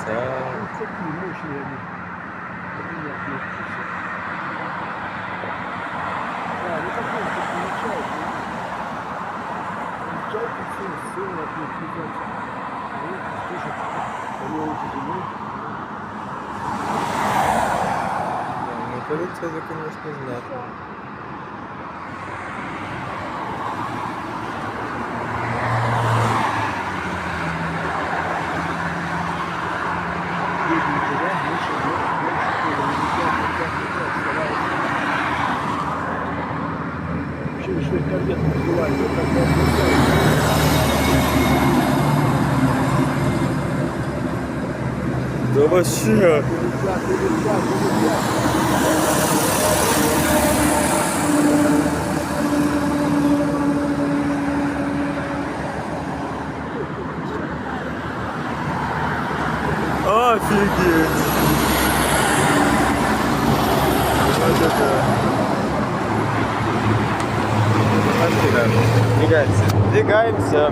Такие мощные они. Понятные птицы. Да, ну какой ты получаешь? Получаете все от них летят. Вот, слушай, они очень зимой. Ну, кажется, это, конечно, знатно. Вообще, что их корвет называют, это как Да вообще. летят. Офигеть. Вот это. Двигаемся. Двигаемся.